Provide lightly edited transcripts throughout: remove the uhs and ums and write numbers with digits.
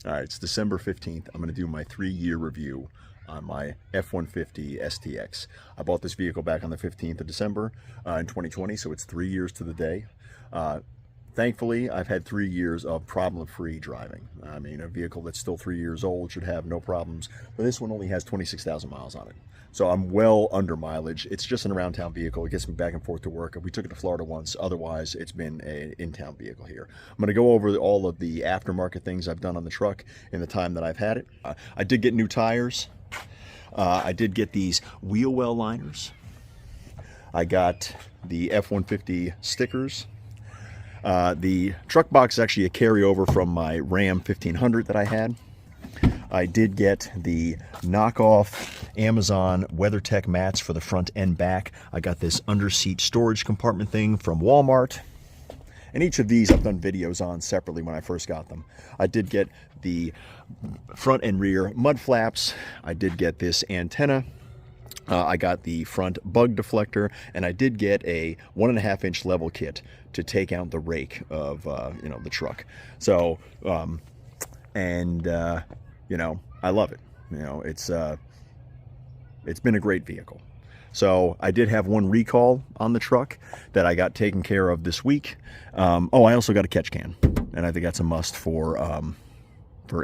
All right, it's December 15th. I'm going to do my 3-year review on my F-150 STX. I bought this vehicle back on the 15th of December in 2020, so it's 3 years to the day. Thankfully, I've had 3 years of problem-free driving. I mean, a vehicle that's still 3 years old should have no problems, but this one only has 26,000 miles on it. So I'm well under mileage. It's just an around-town vehicle. It gets me back and forth to work. We took it to Florida once. Otherwise, it's been an in-town vehicle here. I'm going to go over all of the aftermarket things I've done on the truck in the time that I've had it. I did get new tires. I did get these wheel well liners. I got the F-150 stickers. The truck box is actually a carryover from my Ram 1500 that I had. I did get the knockoff Amazon WeatherTech mats for the front and back. I got this under-seat storage compartment thing from Walmart. And each of these I've done videos on separately when I first got them. I did get the front and rear mud flaps. I did get this antenna. I got the front bug deflector, and I did get a 1.5-inch level kit to take out the rake of the truck. So I love it. It's been a great vehicle. So I did have one recall on the truck that I got taken care of this week. I also got a catch can, and I think that's a must for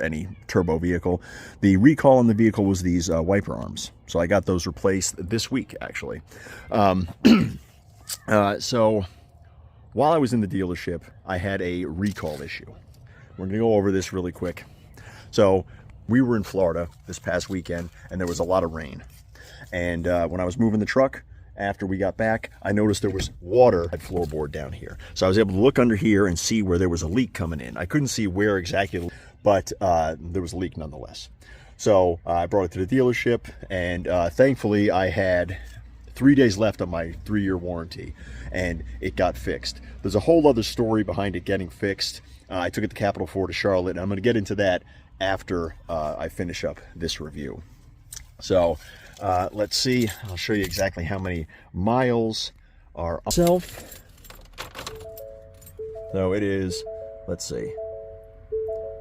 any turbo vehicle. The recall on the vehicle was these wiper arms. So I got those replaced this week, actually. So while I was in the dealership, I had a recall issue. We're going to go over this really quick. So we were in Florida this past weekend, and there was a lot of rain. And when I was moving the truck, after we got back, I noticed there was water at floorboard down here. So I was able to look under here and see where there was a leak coming in. I couldn't see where exactly, but there was a leak nonetheless. So I brought it to the dealership, and thankfully I had 3 days left on my 3-year warranty, and it got fixed. There's a whole other story behind it getting fixed. I took it to Capital Ford of Charlotte, and I'm going to get into that after I finish up this review. So let's see. I'll show you exactly how many miles are on itself. So it is, let's see,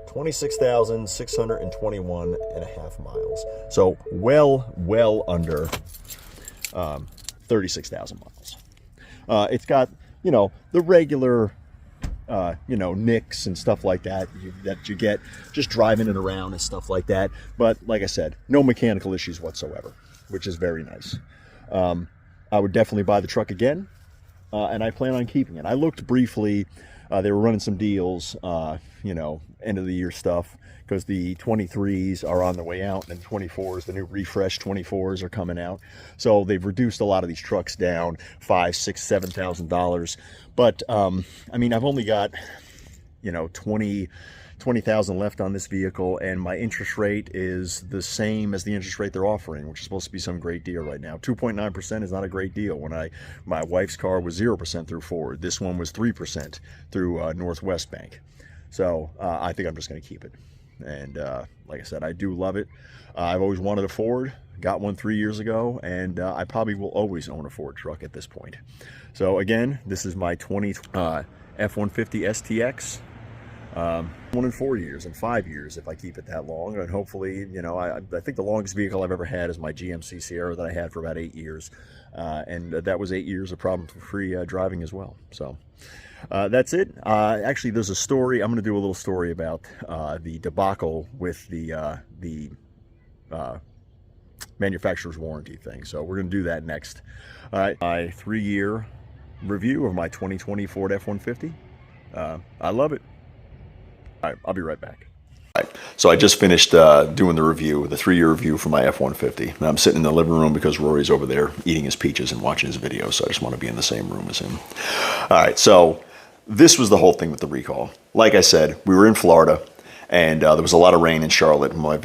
26,621.5 miles. So well under 36,000 miles. It's got, the regular, nicks and stuff like that that you get just driving it around and stuff like that. But like I said, no mechanical issues whatsoever, which is very nice. I would definitely buy the truck again, and I plan on keeping it. I looked briefly. They were running some deals, end of the year stuff, because the 23s are on the way out, and 24s, the new refresh 24s are coming out. So they've reduced a lot of these trucks down $5,000, $6,000, $7,000. But I've only got 20,000 left on this vehicle, and my interest rate is the same as the interest rate they're offering, which is supposed to be some great deal right now. 2.9% is not a great deal. When my wife's car was 0% through Ford, this one was 3% through Northwest Bank. So I think I'm just going to keep it. And like I said, I do love it. I've always wanted a Ford. Got one 3 years ago, and I probably will always own a Ford truck at this point. So again, this is my F-150 STX. 1 in 4 years and 5 years if I keep it that long, and hopefully, I think the longest vehicle I've ever had is my GMC Sierra that I had for about 8 years, and that was 8 years of problem-free driving as well. So that's it. Actually, there's a story. I'm going to do a little story about the debacle with the manufacturer's warranty thing. So we're going to do that next. My 3-year review of my 2020 Ford F-150. I love it. All right, I'll be right back. All right, so I just finished doing the review, the 3-year review for my F-150. And I'm sitting in the living room because Rory's over there eating his peaches and watching his video, so I just want to be in the same room as him. All right, so this was the whole thing with the recall. Like I said, we were in Florida, and there was a lot of rain in Charlotte. My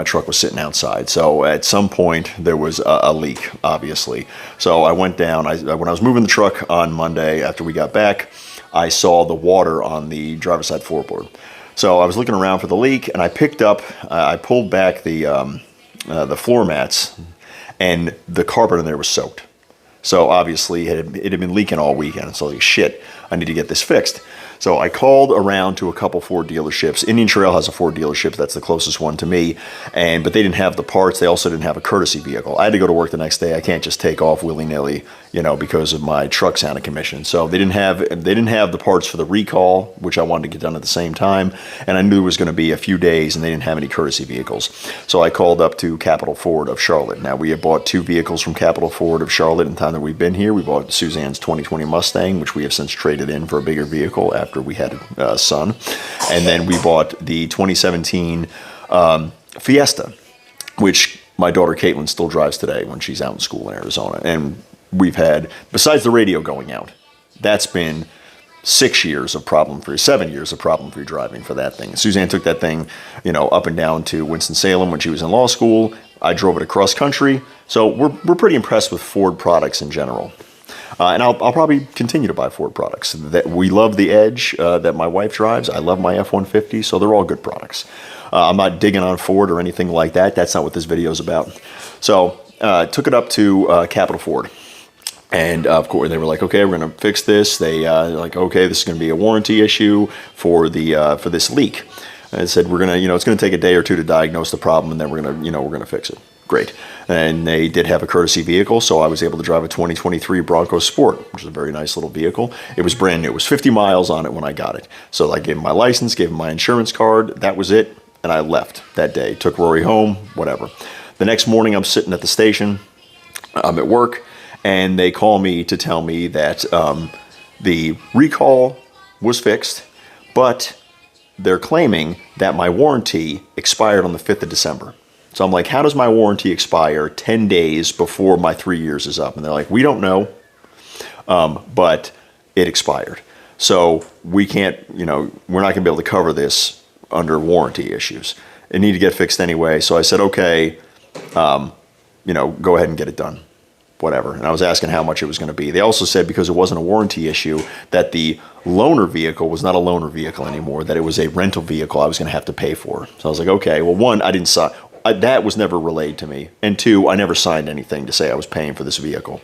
truck was sitting outside. So at some point there was a leak, obviously. So I went down. When I was moving the truck on Monday after we got back, I saw the water on the driver's side floorboard. So I was looking around for the leak, and I pulled back the floor mats, and the carpet in there was soaked. So obviously it had been leaking all weekend. So like, shit, I need to get this fixed. So I called around to a couple Ford dealerships. Indian Trail has a Ford dealership. That's the closest one to me. But they didn't have the parts. They also didn't have a courtesy vehicle. I had to go to work the next day. I can't just take off willy-nilly, because of my truck's out of commission. So they didn't have the parts for the recall, which I wanted to get done at the same time. And I knew it was going to be a few days, and they didn't have any courtesy vehicles. So I called up to Capital Ford of Charlotte. Now, we had bought 2 vehicles from Capital Ford of Charlotte in the time that we've been here. We bought Suzanne's 2020 Mustang, which we have since traded in for a bigger vehicle after we had a son. And then we bought the 2017 Fiesta, which my daughter Caitlin still drives today when she's out in school in Arizona. And we've had, besides the radio going out, that's been 7 years of problem-free driving for that thing. Suzanne took that thing, up and down to Winston-Salem when she was in law school. I drove it across country. So we're pretty impressed with Ford products in general. And I'll probably continue to buy Ford products. We love the Edge that my wife drives. I love my F-150, so they're all good products. I'm not digging on Ford or anything like that. That's not what this video is about. So took it up to Capital Ford. And of course, they were like, okay, we're going to fix this. They like, okay, this is going to be a warranty issue for this leak. And I said, we're going to, it's going to take a day or two to diagnose the problem, and then we're going to fix it. Great. And they did have a courtesy vehicle, so I was able to drive a 2023 Bronco Sport, which is a very nice little vehicle. It was brand new. It was 50 miles on it when I got it. So I gave him my license, gave him my insurance card. That was it. And I left that day. Took Rory home, whatever. The next morning, I'm sitting at the station. I'm at work, and they call me to tell me that the recall was fixed, but they're claiming that my warranty expired on the 5th of December. So I'm like, how does my warranty expire 10 days before my 3 years is up? And they're like, we don't know, but it expired. So we can't, we're not going to be able to cover this under warranty issues. It needed to get fixed anyway. So I said, okay, go ahead and get it done. Whatever. And I was asking how much it was going to be. They also said because it wasn't a warranty issue that the loaner vehicle was not a loaner vehicle anymore, that it was a rental vehicle I was going to have to pay for. So I was like, okay, well, one, I didn't sign. That was never relayed to me. And 2, I never signed anything to say I was paying for this vehicle.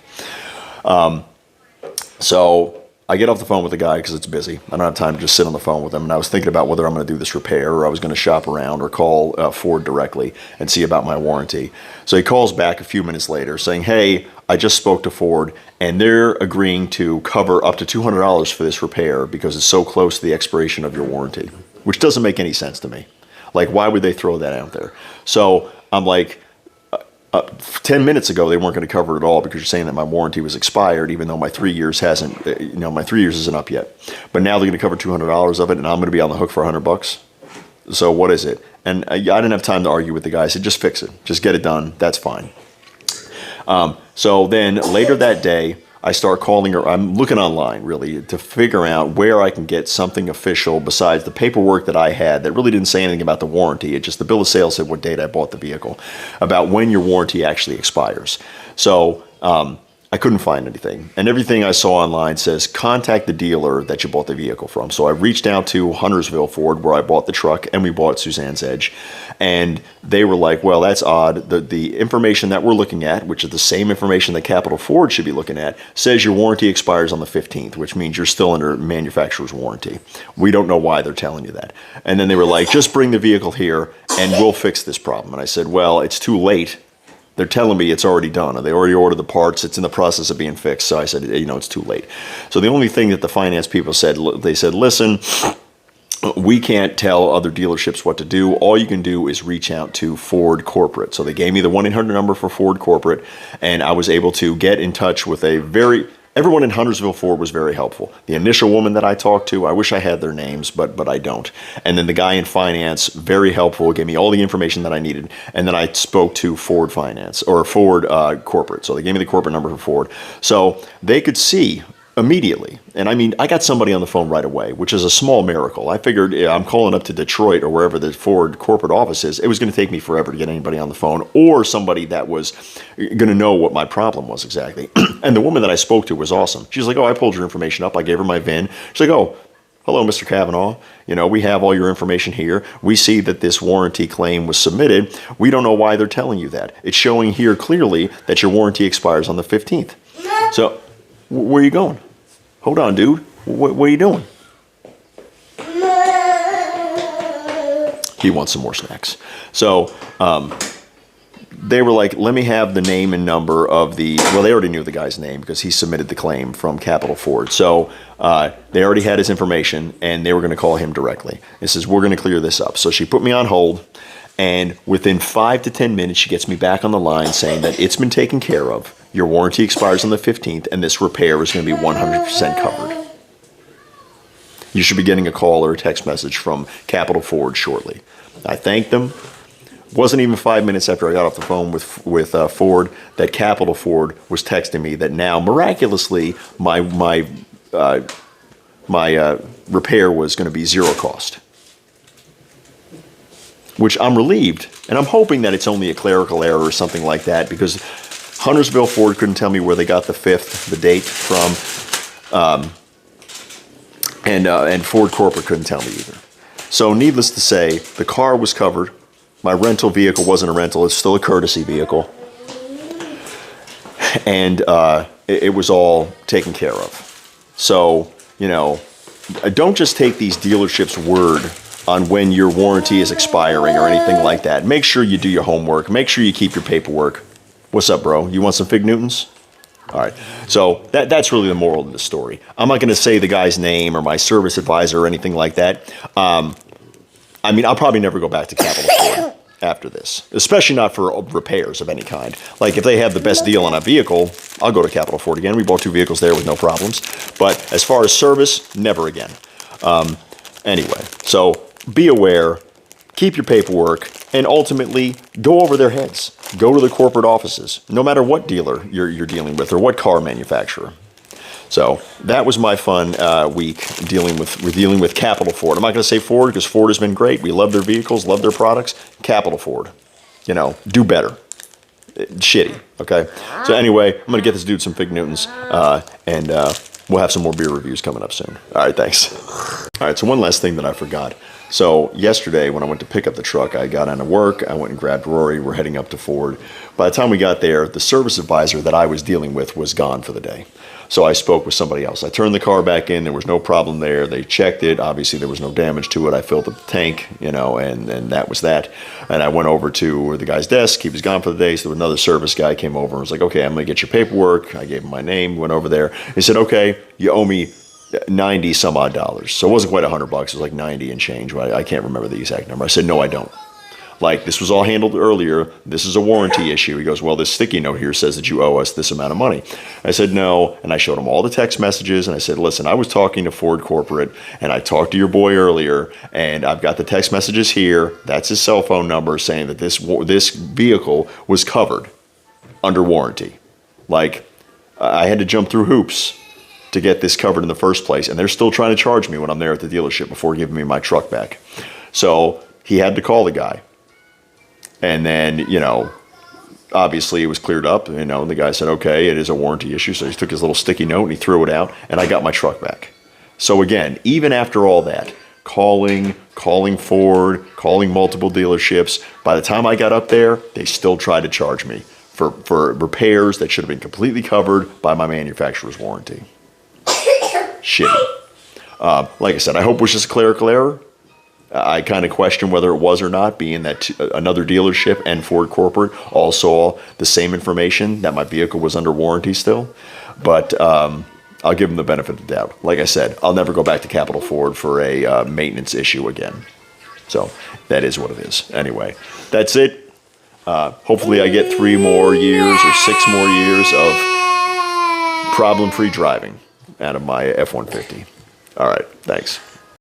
So I get off the phone with the guy because it's busy. I don't have time to just sit on the phone with him. And I was thinking about whether I'm going to do this repair or I was going to shop around or call Ford directly and see about my warranty. So he calls back a few minutes later saying, hey, I just spoke to Ford and they're agreeing to cover up to $200 for this repair because it's so close to the expiration of your warranty, which doesn't make any sense to me. Like, why would they throw that out there? So I'm like, 10 minutes ago, they weren't going to cover it at all because you're saying that my warranty was expired, even though my 3 years hasn't, my 3 years isn't up yet. But now they're going to cover $200 of it, and I'm going to be on the hook for $100. So what is it? And I didn't have time to argue with the guy. I said, just fix it. Just get it done. That's fine. So then later that day, I start calling her. I'm looking online, really, to figure out where I can get something official besides the paperwork that I had that really didn't say anything about the warranty. It just, the bill of sale said what date I bought the vehicle, about when your warranty actually expires. So I couldn't find anything. And everything I saw online says, contact the dealer that you bought the vehicle from. So I reached out to Huntersville Ford, where I bought the truck, and we bought Suzanne's Edge. And they were like, well, that's odd. The information that we're looking at, which is the same information that Capital Ford should be looking at, says your warranty expires on the 15th, which means you're still under manufacturer's warranty. We don't know why they're telling you that. And then they were like, just bring the vehicle here and we'll fix this problem. And I said, well, it's too late. They're telling me it's already done. They already ordered the parts. It's in the process of being fixed. So I said, it's too late. So the only thing that the finance people said, they said, listen, we can't tell other dealerships what to do. All you can do is reach out to Ford Corporate. So they gave me the 1-800 number for Ford Corporate, and I was able to get in touch with everyone in Huntersville Ford was very helpful. The initial woman that I talked to, I wish I had their names, but I don't. And then the guy in finance, very helpful, gave me all the information that I needed. And then I spoke to Ford Finance, or Ford Corporate. So they gave me the corporate number for Ford. So they could see immediately. And I mean, I got somebody on the phone right away, which is a small miracle. I figured I'm calling up to Detroit or wherever the Ford corporate office is. It was going to take me forever to get anybody on the phone or somebody that was going to know what my problem was exactly. And the woman that I spoke to was awesome. She's like, oh, I pulled your information up. I gave her my VIN. She's like, oh, hello, Mr. Kavanaugh. We have all your information here. We see that this warranty claim was submitted. We don't know why they're telling you that. It's showing here clearly that your warranty expires on the 15th. So where are you going? Hold on, dude. What are you doing? He wants some more snacks. So they were like, let me have the name and number of the, well, they already knew the guy's name because he submitted the claim from Capital Ford. So they already had his information, and they were going to call him directly. It says, we're going to clear this up. So she put me on hold, and within 5 to 10 minutes, she gets me back on the line saying that it's been taken care of. Your warranty expires on the 15th, and this repair is going to be 100% covered. You should be getting a call or a text message from Capital Ford shortly. I thanked them. Wasn't even 5 minutes after I got off the phone with Ford that Capital Ford was texting me that now miraculously my repair was going to be zero cost, which I'm relieved, and I'm hoping that it's only a clerical error or something like that, because Huntersville Ford couldn't tell me where they got the 5th, the date from, and Ford Corporate couldn't tell me either. So needless to say, the car was covered. My rental vehicle wasn't a rental, it's still a courtesy vehicle. And it was all taken care of. So, you know, don't just take these dealerships' word on when your warranty is expiring or anything like that. Make sure you do your homework. Make sure you keep your paperwork. What's up, bro? You want some Fig Newtons? All right. So that's really the moral of the story. I'm not going to say the guy's name or my service advisor or anything like that. I mean, I'll probably never go back to Capital Ford after this, especially not for repairs of any kind. Like, if they have the best deal on a vehicle, I'll go to Capital Ford again. We bought 2 vehicles there with no problems. But as far as service, never again. Anyway, so be aware, keep your paperwork, and ultimately go over their heads. Go to the corporate offices, no matter what dealer you're dealing with or what car manufacturer. So that was my fun week dealing with Capital Ford. I'm not going to say Ford because Ford has been great. We love their vehicles, love their products. Capital Ford, you know, do better. Shitty, okay? So anyway, I'm going to get this dude some Fig Newtons, and we'll have some more beer reviews coming up soon. All right, thanks. All right, so one last thing that I forgot. So yesterday when I went to pick up the truck, I got out of work, I went and grabbed Rory, we're heading up to Ford. By the time we got there, the service advisor that I was dealing with was gone for the day. So I spoke with somebody else. I turned the car back in, there was no problem there. They checked it, obviously there was no damage to it. I filled up the tank, you know, and that was that. And I went over to the guy's desk, he was gone for the day, so another service guy came over and was like, okay, I'm gonna get your paperwork. I gave him my name, went over there. He said, okay, you owe me 90 some odd dollars. So it wasn't quite $100, it was like 90 and change. I can't remember the exact number. I said, no, I don't. Like, this was all handled earlier. This is a warranty issue. He goes, well, this sticky note here says that you owe us this amount of money. I said, no. And I showed him all the text messages. And I said, listen, I was talking to Ford Corporate, and I talked to your boy earlier, and I've got the text messages here. That's his cell phone number saying that this vehicle was covered under warranty. Like, I had to jump through hoops to get this covered in the first place. And they're still trying to charge me when I'm there at the dealership before giving me my truck back. So he had to call the guy. And then, you know, obviously it was cleared up, you know, and the guy said, okay, it is a warranty issue. So he took his little sticky note and he threw it out, and I got my truck back. So again, even after all that, calling Ford, calling multiple dealerships, by the time I got up there, they still tried to charge me for repairs that should have been completely covered by my manufacturer's warranty. Shitty. Like I said, I hope it was just a clerical error. I kind of question whether it was or not, being that another dealership and Ford Corporate all saw the same information, that my vehicle was under warranty still. But I'll give them the benefit of the doubt. Like I said, I'll never go back to Capital Ford for a maintenance issue again. So that is what it is. Anyway, that's it. Hopefully I get 3 more years or 6 more years of problem-free driving out of my F-150. All right, thanks.